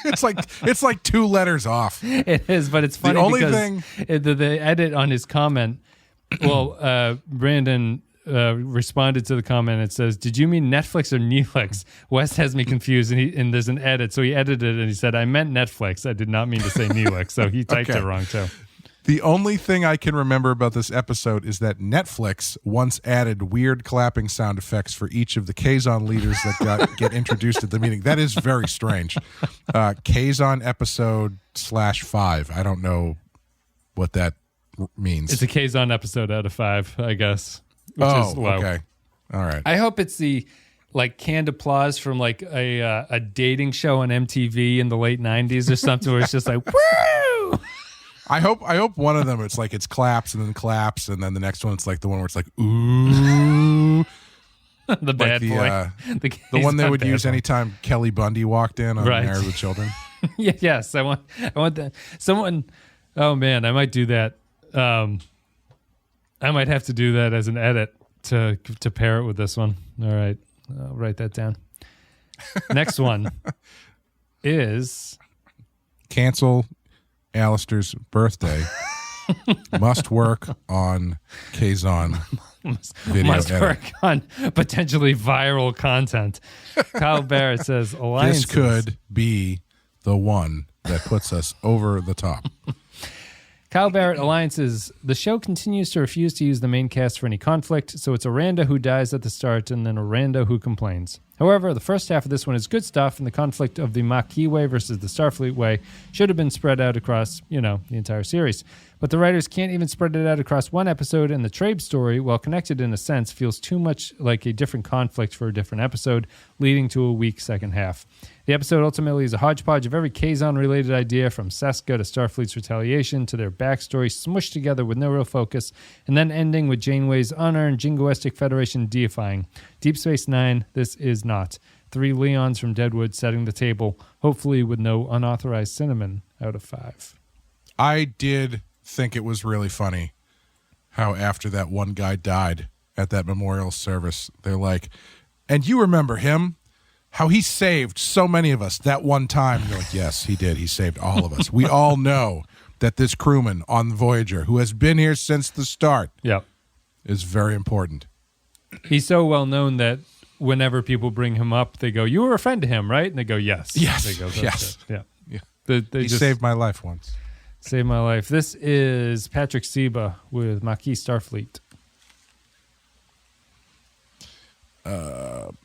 Speaker 2: it's like 2 letters off.
Speaker 1: It is, but it's funny
Speaker 2: the only
Speaker 1: because
Speaker 2: thing
Speaker 1: the edit on his comment. Well, Brandon responded to the comment. It says, "Did you mean Netflix or Neelix?" Wes has me confused, and there's an edit, so he edited it and he said, "I meant Netflix. I did not mean to say Neelix." So he typed it wrong too.
Speaker 2: The only thing I can remember about this episode is that Netflix once added weird clapping sound effects for each of the Kazon leaders that get introduced at the meeting. That is very strange. Kazon episode /5. I don't know what that means.
Speaker 1: It's a Kazon episode out of 5, I guess. Which is low.
Speaker 2: Okay. All right.
Speaker 1: I hope it's the canned applause from a dating show on MTV in the late 90s or something where it's just like, woo!
Speaker 2: I hope one of them it's claps and then the next one it's like the one where it's like ooh.
Speaker 1: The bad boy.
Speaker 2: The one they would use anytime Kelly Bundy walked in on Married with Children.
Speaker 1: Yes, I want that. Someone. Oh man, I might do that. I might have to do that as an edit to pair it with this one. All right, I'll write that down. Next one is
Speaker 2: cancel Alistair's birthday. Must work on Kazon video
Speaker 1: must
Speaker 2: edit.
Speaker 1: work on potentially viral content. Kyle Barrett says, Alliances.
Speaker 2: This could be the one that puts us over the top.
Speaker 1: Kyle Barrett, Alliances. The show continues to refuse to use the main cast for any conflict, so it's Aranda who dies at the start and then Aranda who complains. However, the first half of this one is good stuff, and the conflict of the Maquis way versus the Starfleet way should have been spread out across, the entire series. But the writers can't even spread it out across one episode, and the Trabe story, while connected in a sense, feels too much like a different conflict for a different episode, leading to a weak second half. The episode ultimately is a hodgepodge of every Kazon-related idea, from Seska to Starfleet's retaliation to their backstory, smushed together with no real focus, and then ending with Janeway's unearned jingoistic Federation deifying. Deep Space Nine, this is not. 3 Leons from Deadwood setting the table, hopefully with no unauthorized cinnamon out of 5.
Speaker 2: I did think it was really funny how after that one guy died at that memorial service, they're like, and you remember him? How he saved so many of us that one time. And you're like, yes, he did. He saved all of us. We all know that this crewman on Voyager, who has been here since the start, is very important.
Speaker 1: He's so well known that whenever people bring him up, they go, "You were a friend to him, right?" And they go, "Yes."
Speaker 2: Yes.
Speaker 1: They go,
Speaker 2: yes.
Speaker 1: It. Yeah.
Speaker 2: He just saved my life once.
Speaker 1: Saved my life. This is Patrick Seba with Maquis Starfleet.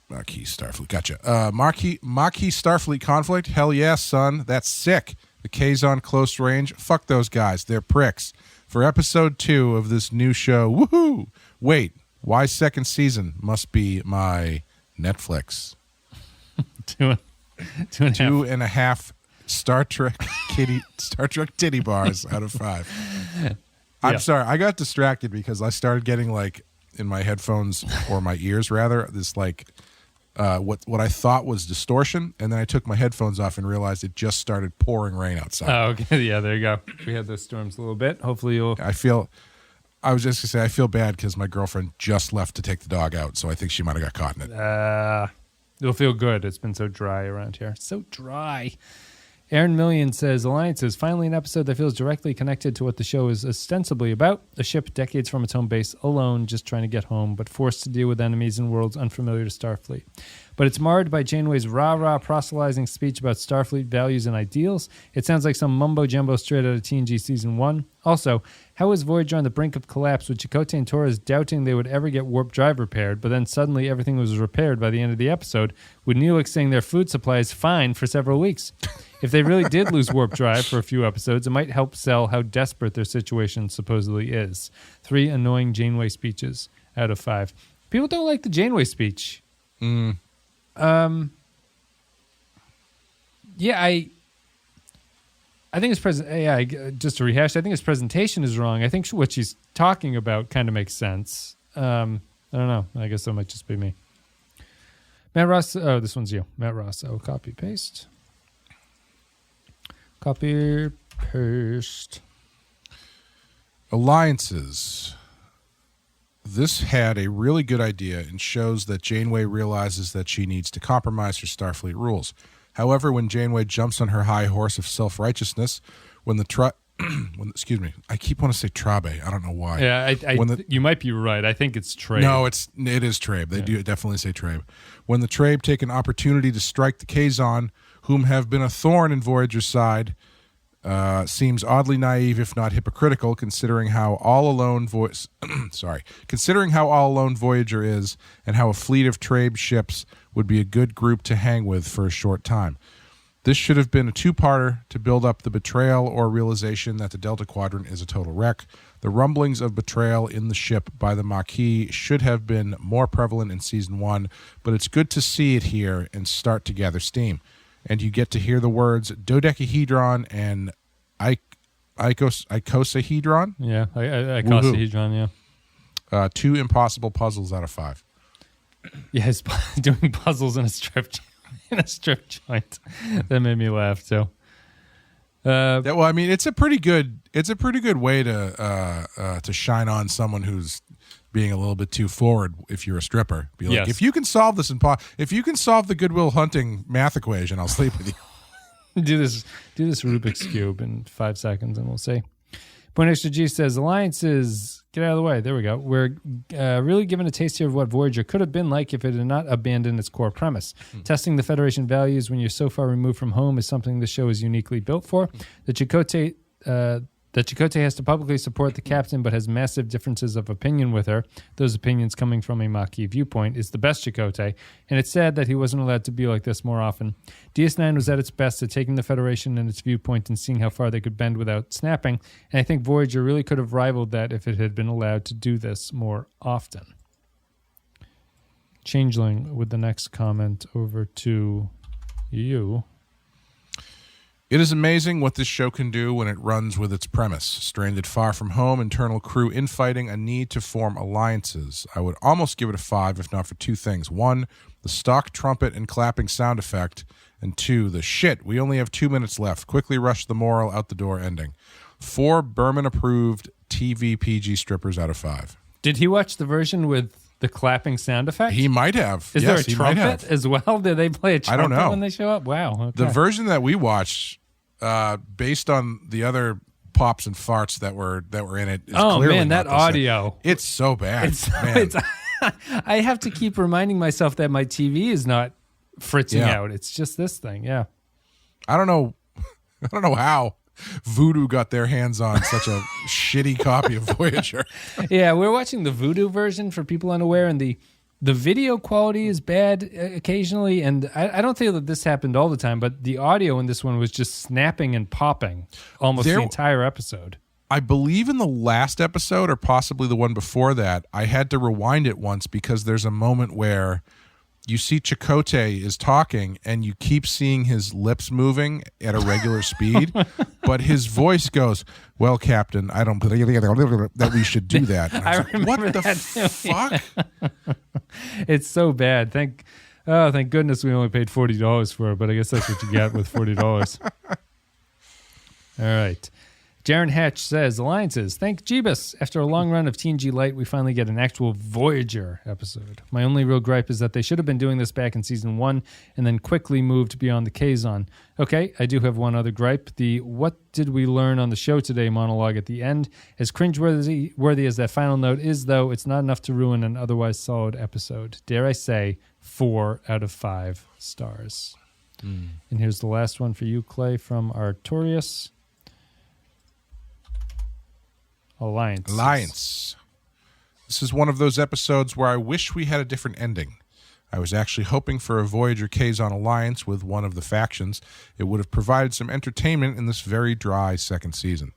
Speaker 2: Maquis Starfleet. Gotcha. Maquis Starfleet conflict. Hell yeah, son. That's sick. The Kazon close range. Fuck those guys. They're pricks. For episode 2 of this new show. Woohoo! Wait. Why second season? Must be my Netflix.
Speaker 1: Two and a half
Speaker 2: Star Trek titty bars out of 5. I'm sorry. I got distracted because I started getting like in my headphones or my ears rather this like what I thought was distortion, and then I took my headphones off and realized it just started pouring rain outside.
Speaker 1: Oh, okay. Yeah, there you go. We had those storms a little bit. Hopefully you'll...
Speaker 2: I was just going to say, I feel bad because my girlfriend just left to take the dog out, so I think she might have got caught in it.
Speaker 1: You'll feel good. It's been so dry around here. So dry. Aaron Million says, Alliances, finally an episode that feels directly connected to what the show is ostensibly about. A ship decades from its home base, alone, just trying to get home, but forced to deal with enemies in worlds unfamiliar to Starfleet. But it's marred by Janeway's rah-rah proselytizing speech about Starfleet values and ideals. It sounds like some mumbo-jumbo straight out of TNG Season 1. Also, how is Voyager on the brink of collapse with Chakotay and Torres doubting they would ever get warp drive repaired, but then suddenly everything was repaired by the end of the episode, with Neelix saying their food supply is fine for several weeks? If they really did lose warp drive for a few episodes, it might help sell how desperate their situation supposedly is. 3 annoying Janeway speeches out of 5. People don't like the Janeway speech. Yeah, I think his just to rehash, I think his presentation is wrong. I think what she's talking about kind of makes sense. I don't know. I guess that might just be me. Matt Ross. Oh, this one's you. Matt Ross. Oh, copy, paste. Copy, paste.
Speaker 2: Alliances. This had a really good idea and shows that Janeway realizes that she needs to compromise her Starfleet rules. However, when Janeway jumps on her high horse of self-righteousness, excuse me, I keep wanting to say Trabe. I don't know why.
Speaker 1: Yeah, you might be right. I think it's Trabe.
Speaker 2: No, it is Trabe. They do definitely say Trabe. When the Trabe take an opportunity to strike the Kazon, whom have been a thorn in Voyager's side, seems oddly naive, if not hypocritical, considering how all alone Voyager is, and how a fleet of Trabe ships would be a good group to hang with for a short time. This should have been a 2-parter to build up the betrayal or realization that the Delta Quadrant is a total wreck. The rumblings of betrayal in the ship by the Maquis should have been more prevalent in Season 1, but it's good to see it here and start to gather steam. And you get to hear the words dodecahedron and icosahedron.
Speaker 1: Yeah, icosahedron,
Speaker 2: yeah. 2 impossible puzzles out of 5.
Speaker 1: Yeah, he's doing puzzles in a strip joint. That made me laugh too.
Speaker 2: Well, I mean, it's a pretty good way to shine on someone who's being a little bit too forward. If you're a stripper, be like,
Speaker 1: yes.
Speaker 2: If you can solve this if you can solve the Goodwill Hunting math equation, I'll sleep with you.
Speaker 1: do this Rubik's Cube in 5 seconds, and we'll see. Point Extra G says, Alliances, get out of the way. There we go. We're really given a taste here of what Voyager could have been like if it had not abandoned its core premise. Testing the Federation values when you're so far removed from home is something the show is uniquely built for. The Chakotay has to publicly support the captain but has massive differences of opinion with her, those opinions coming from a Maquis viewpoint, is the best Chakotay, and it's sad that he wasn't allowed to be like this more often. DS9 was at its best at taking the Federation and its viewpoint and seeing how far they could bend without snapping, and I think Voyager really could have rivaled that if it had been allowed to do this more often. Changeling with the next comment over to you.
Speaker 2: It is amazing what this show can do when it runs with its premise. Stranded far from home, internal crew infighting, a need to form alliances. I would almost give it a 5 if not for two things. 1, the stock trumpet and clapping sound effect. And 2, the shit, we only have 2 minutes left. Quickly rush the moral out the door ending. 4 Berman-approved TV PG strippers out of 5.
Speaker 1: Did he watch the version with the clapping sound effect?
Speaker 2: He might have.
Speaker 1: Is
Speaker 2: yes,
Speaker 1: there a trumpet as well? Did they play a trumpet
Speaker 2: I don't know.
Speaker 1: when they show up? Wow. Okay.
Speaker 2: The version that we watched, based on the other pops and farts that were in it, is clearly
Speaker 1: man,
Speaker 2: not
Speaker 1: that
Speaker 2: the same.
Speaker 1: audio.
Speaker 2: It's so bad.
Speaker 1: I have to keep reminding myself that my TV is not fritzing out. It's just this thing. Yeah.
Speaker 2: I don't know how Voodoo got their hands on such a shitty copy of Voyager.
Speaker 1: Yeah, we're watching the Voodoo version for people unaware, and the video quality is bad occasionally, and I don't think that this happened all the time, but the audio in this one was just snapping and popping almost the entire episode.
Speaker 2: I believe in the last episode, or possibly the one before that, I had to rewind it once because there's a moment where you see Chakotay is talking and you keep seeing his lips moving at a regular speed, but his voice goes, "Well, Captain, I don't believe that we should do that." And I was like, what the fuck?
Speaker 1: It's so bad. Thank goodness we only paid $40 for it, but I guess that's what you get with $40. All right. Jaron Hatch says, Alliances. Thank Jeebus. After a long run of TNG Light, we finally get an actual Voyager episode. My only real gripe is that they should have been doing this back in Season 1 and then quickly moved beyond the Kazon. Okay, I do have one other gripe. The "what did we learn on the show today" monologue at the end. As cringeworthy as that final note is, though, it's not enough to ruin an otherwise solid episode. Dare I say, 4 out of 5 stars. And here's the last one for you, Clay, from Artorius. Alliance.
Speaker 2: This is one of those episodes where I wish we had a different ending. I was actually hoping for a Voyager Kazon alliance with one of the factions. It would have provided some entertainment in this very dry second season.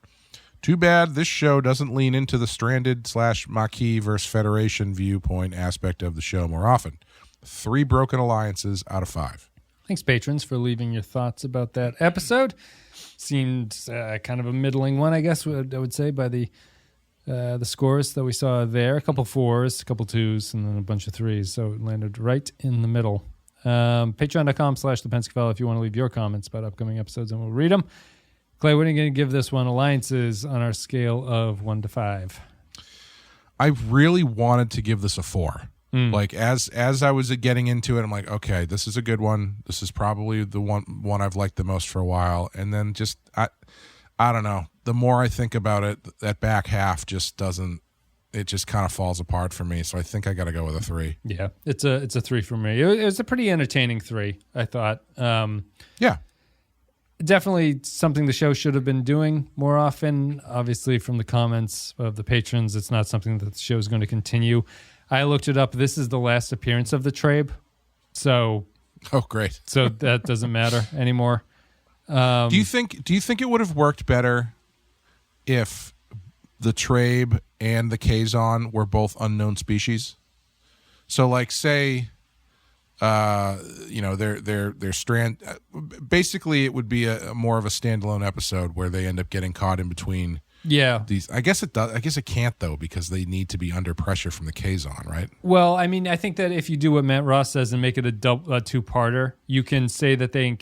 Speaker 2: Too bad this show doesn't lean into the stranded/Maquis versus Federation viewpoint aspect of the show more often. 3 broken alliances out of 5.
Speaker 1: Thanks, patrons, for leaving your thoughts about that episode. Seemed kind of a middling one, I guess, I would say, by the scores that we saw there. A couple 4s, a couple 2s, and then a bunch of 3s. So it landed right in the middle. Patreon.com/The Pensky File if you want to leave your comments about upcoming episodes, and we'll read them. Clay, what are you going to give this one alliances on our scale of 1 to 5?
Speaker 2: I really wanted to give this a 4. Like as I was getting into it, I'm like, okay, this is a good one. This is probably the one I've liked the most for a while. And then just I don't know. The more I think about it, that back half just doesn't. It just kind of falls apart for me. So I think I got to go with a 3.
Speaker 1: Yeah, it's a 3 for me. It was a pretty entertaining 3, I thought.
Speaker 2: Yeah.
Speaker 1: Definitely something the show should have been doing more often. Obviously, from the comments of the patrons, it's not something that the show is going to continue. I looked it up. This is the last appearance of the Trabe. So,
Speaker 2: great.
Speaker 1: So that doesn't matter anymore.
Speaker 2: Do you think it would have worked better if the Trabe and the Kazon were both unknown species? So, like, say, they're strand. Basically, it would be a more of a standalone episode where they end up getting caught in between.
Speaker 1: Yeah.
Speaker 2: These, I guess it does. I guess it can't though, because they need to be under pressure from the Kazon, right?
Speaker 1: Well, I mean, I think that if you do what Matt Ross says and make it a 2-parter, you can say that they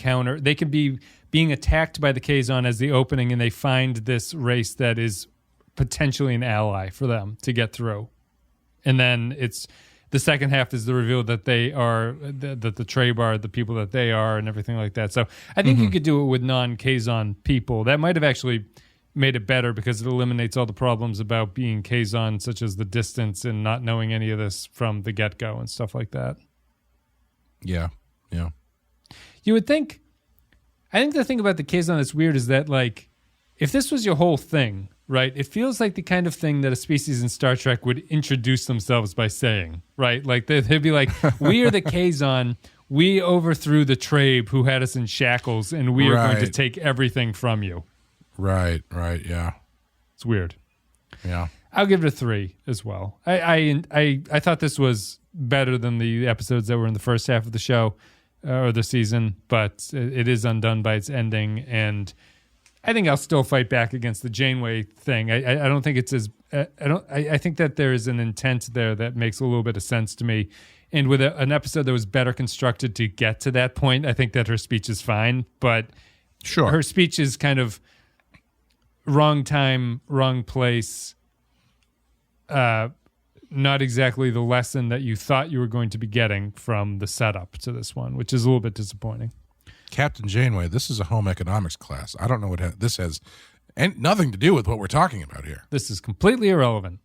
Speaker 1: could be being attacked by the Kazon as the opening, and they find this race that is potentially an ally for them to get through, and then it's the second half is the reveal that they are that the Trabe are the people that they are, and everything like that. So I think you could do it with non-Kazon people. That might have actually made it better because it eliminates all the problems about being Kazon, such as the distance and not knowing any of this from the get-go and stuff like that.
Speaker 2: Yeah.
Speaker 1: You would think, I think the thing about the Kazon that's weird is that, like, if this was your whole thing, right, it feels like the kind of thing that a species in Star Trek would introduce themselves by saying, right? Like, they'd be like, we are the Kazon, we overthrew the Trabe who had us in shackles, and we are going to take everything from you. Right, yeah. It's weird.
Speaker 2: Yeah.
Speaker 1: I'll give it a 3 as well. I thought this was better than the episodes that were in the first half of the show. or the season, but it is undone by its ending. And I think I'll still fight back against the Janeway thing. I don't think it's as I think that there is an intent there that makes a little bit of sense to me. And with an episode that was better constructed to get to that point, I think that her speech is fine. But
Speaker 2: sure,
Speaker 1: her speech is kind of wrong time, wrong place. Not exactly the lesson that you thought you were going to be getting from the setup to this one, which is a little bit disappointing.
Speaker 2: Captain Janeway, this is a home economics class. I don't know what this has nothing to do with what we're talking about here.
Speaker 1: This is completely irrelevant.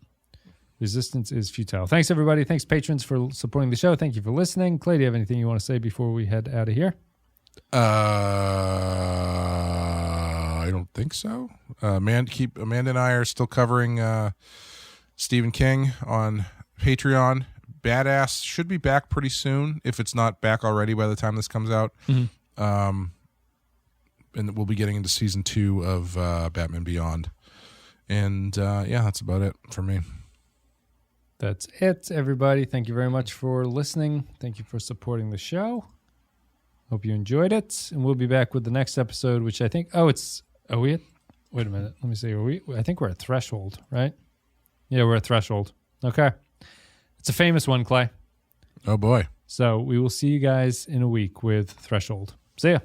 Speaker 1: Resistance is futile. Thanks, everybody. Thanks, patrons, for supporting the show. Thank you for listening. Clay, do you have anything you want to say before we head out of here?
Speaker 2: I don't think so. Amanda and I are still covering Stephen King on Patreon. Badass should be back pretty soon, if it's not back already by the time this comes out. And we'll be getting into season 2 of Batman Beyond. And yeah, that's about it for me.
Speaker 1: That's it, everybody. Thank you very much for listening. Thank you for supporting the show. Hope you enjoyed it. And we'll be back with the next episode, which I think, wait a minute. Let me see. I think we're at Threshold, right? Yeah, we're at Threshold. Okay. It's a famous one, Clay.
Speaker 2: Oh, boy.
Speaker 1: So we will see you guys in a week with Threshold. See ya.